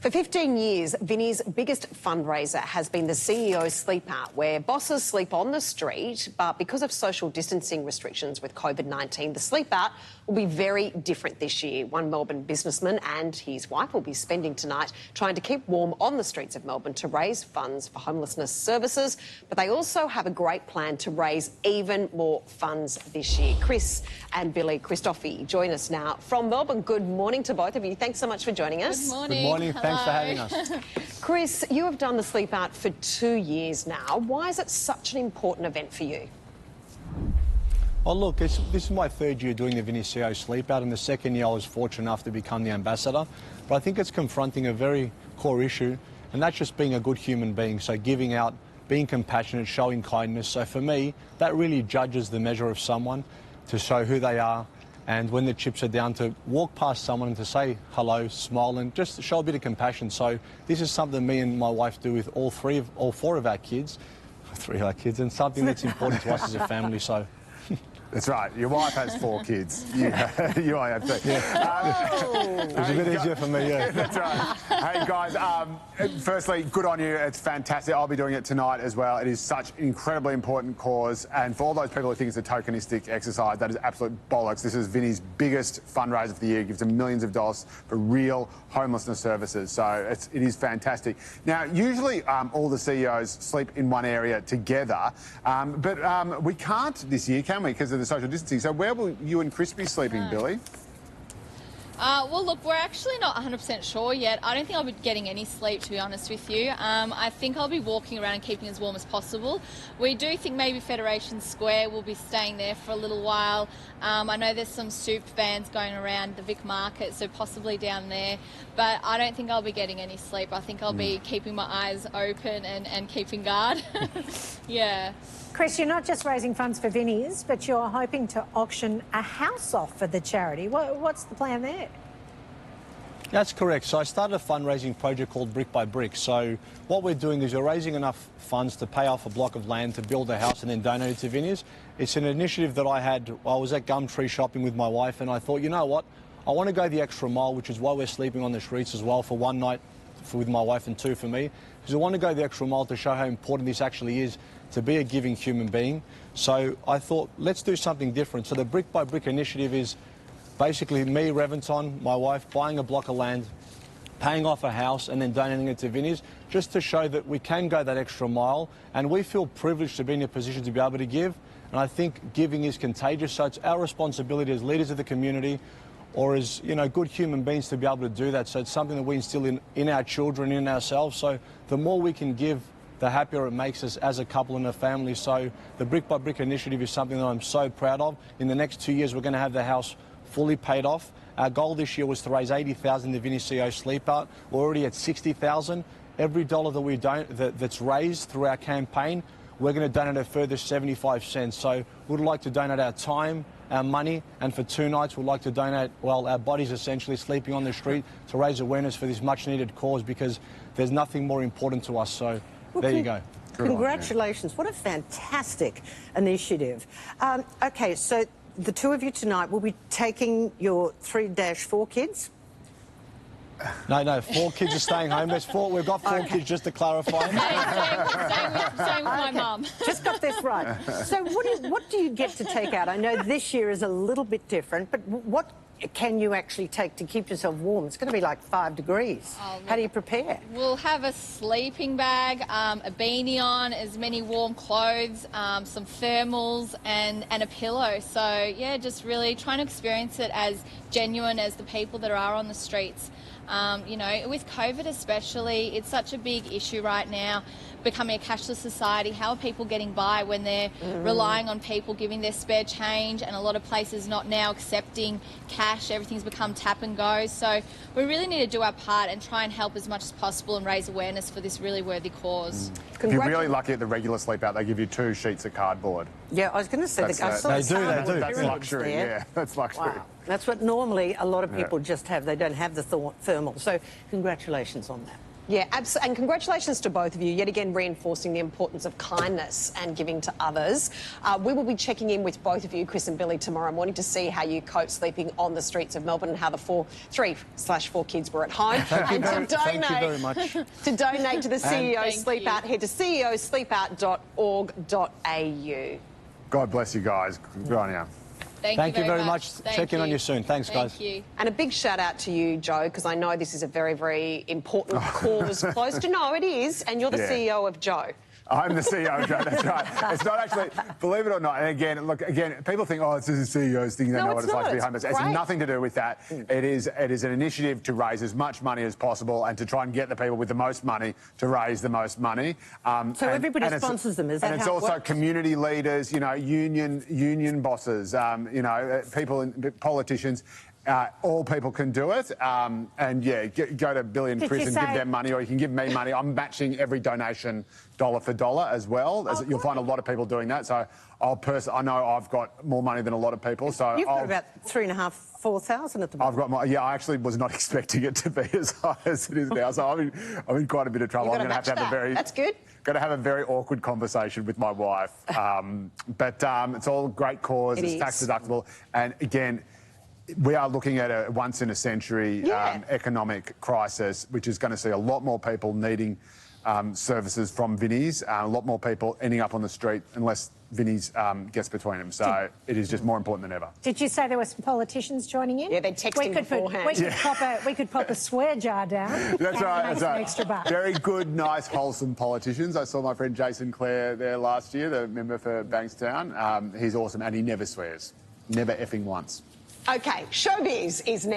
For 15 years, Vinnie's biggest fundraiser has been the CEO Sleep Out, where bosses sleep on the street, but because of social distancing restrictions with COVID-19, the Sleep Out will be very different this year. One Melbourne businessman and his wife will be spending tonight trying to keep warm on the streets of Melbourne to raise funds for homelessness services, but they also have a great plan to raise even more funds this year. Chris and Billy Christofi join us now from Melbourne. Good morning to both of you. Thanks so much for joining us. Good morning. Good morning. Hello. Thanks for having us. Chris, you have done the Sleep Out for 2 years now. Why is it such an important event for you? Well, look, this is my third year doing the Vinnie CEO Sleep Out, and the second year I was fortunate enough to become the ambassador. But I think it's confronting a very core issue, and that's just being a good human being. So giving out, being compassionate, showing kindness. So for me, that really judges the measure of someone, to show who they are. And when the chips are down, to walk past someone and to say hello, smile, and just show a bit of compassion. So this is something me and my wife do with all four of our kids, and something that's important to us as a family. So. That's right. Your wife has 4 kids. You only have 3. Yeah. It's a bit easier for me, yeah. That's right. Hey, guys, firstly, good on you. It's fantastic. I'll be doing it tonight as well. It is such an incredibly important cause. And for all those people who think it's a tokenistic exercise, that is absolute bollocks. This is Vinnie's biggest fundraiser for the year. It gives them millions of dollars for real homelessness services. So it is fantastic. Now, usually all the CEOs sleep in one area together, but we can't this year, can we, because of the social distancing. So where will you and Chris be sleeping, Billy? Well, look, we're actually not 100% sure yet. I don't think I'll be getting any sleep, to be honest with you. I think I'll be walking around and keeping as warm as possible. We do think maybe Federation Square will be staying there for a little while. I know there's some soup vans going around the Vic Market, so possibly down there. But I don't think I'll be getting any sleep. I think I'll be keeping my eyes open and keeping guard. Yeah. Chris, you're not just raising funds for Vinnie's, but you're hoping to auction a house off for the charity. What's the plan there? That's correct. So I started a fundraising project called Brick by Brick. So what we're doing is we're raising enough funds to pay off a block of land to build a house and then donate it to Vinnie's. It's an initiative that I had. I was at Gumtree shopping with my wife, and I thought, you know what? I want to go the extra mile, which is why we're sleeping on the streets as well, for one night with my wife and 2 for me, because I want to go the extra mile to show how important this actually is to be a giving human being. So I thought, let's do something different. So the Brick by Brick initiative is basically me, Reventon, my wife, buying a block of land, paying off a house and then donating it to Vinnie's, just to show that we can go that extra mile, and we feel privileged to be in a position to be able to give. And I think giving is contagious, so it's our responsibility as leaders of the community, or as, you know, good human beings, to be able to do that. So it's something that we instill in our children, in ourselves. So the more we can give, the happier it makes us as a couple and a family. So the Brick by Brick initiative is something that I'm so proud of. In the next 2 years, we're going to have the house fully paid off. Our goal this year was to raise $80,000 to Vinnie CEO Sleep Out. We're already at $60,000. Every dollar that we that's raised through our campaign, we're going to donate a further 75 cents. So we'd like to donate our time, our money, and for 2 nights we'd like to donate, well, our bodies essentially, sleeping on the street, to raise awareness for this much needed cause, because there's nothing more important to us. So there you go. Congratulations. What a fantastic initiative. OK, so the 2 of you tonight will be taking your 3-4 kids? No, 4 kids are staying home. We've got 4 kids, just to clarify. Staying with my mum. Just got this right. So what do you get to take out? I know this year is a little bit different, but what can you actually take to keep yourself warm? It's going to be like 5 degrees. How do you prepare? We'll have a sleeping bag, a beanie on, as many warm clothes, some thermals and a pillow. So, yeah, just really trying to experience it as genuine as the people that are on the streets. You know, with COVID especially, it's such a big issue right now, becoming a cashless society. How are people getting by when they're relying on people giving their spare change, and a lot of places not now accepting cash? Everything's become tap and go. So we really need to do our part and try and help as much as possible and raise awareness for this really worthy cause. If you're really lucky at the regular Sleep Out, they give you 2 sheets of cardboard. Yeah, I was going to say, They do. That's luxury, yeah. That's luxury. Wow. That's what normally a lot of people just have. They don't have the thermal. So congratulations on that. Yeah, absolutely. And congratulations to both of you, yet again reinforcing the importance of kindness and giving to others. We will be checking in with both of you, Chris and Billy, tomorrow morning to see how you cope sleeping on the streets of Melbourne and how the 3/4 kids were at home. Thank you very much. To donate to the CEO Thank Sleep you. Out, head to ceosleepout.org.au. God bless you guys. Good on you. Thank you very much. Thank Check in on you. you soon. Thanks, guys. Thank you. And a big shout out to you, Joe, because I know this is a very, very important cause. Close to no, it is. And you're the Yeah. CEO of Joe. I'm the CEO, Joe, that's right. It's not actually, believe it or not, and again, look, people think, oh, this is a CEO's thing, they No, know what it's it's like not. to be It's homeless. It's great. nothing to do with that. It is an initiative to raise as much money as possible and to try and get the people with the most money to raise the most money. So everybody sponsors them, is that And it's how it also works? community leaders, you know, union bosses, you know, politicians. All people can do it. And yeah, go to Billy and Did Chris you and say- give them money, or you can give me money. I'm matching every donation dollar for dollar as well. You'll find a lot of people doing that. So I know I've got more money than a lot of people. So You've got about 3,500, 4,000 at the moment. I've got yeah, I actually was not expecting it to be as high as it is now. So I'm in quite a bit of trouble. You've I'm got going to have match a very... that. That's good. Going to have a very awkward conversation with my wife. But it's all great cause. It It's is. tax deductible. And again, we are looking at a once-in-a-century Yeah. economic crisis, which is going to see a lot more people needing services from Vinnie's, a lot more people ending up on the street unless Vinnie's gets between them. So it is just more important than ever. Did you say there were some politicians joining in? Yeah, they're texting beforehand. We could pop a swear jar down. That's and right. make That's some right. extra bucks. Very good, nice, wholesome politicians. I saw my friend Jason Clare there last year, the member for Bankstown. He's awesome and he never swears. Never effing once. Okay, showbiz is next.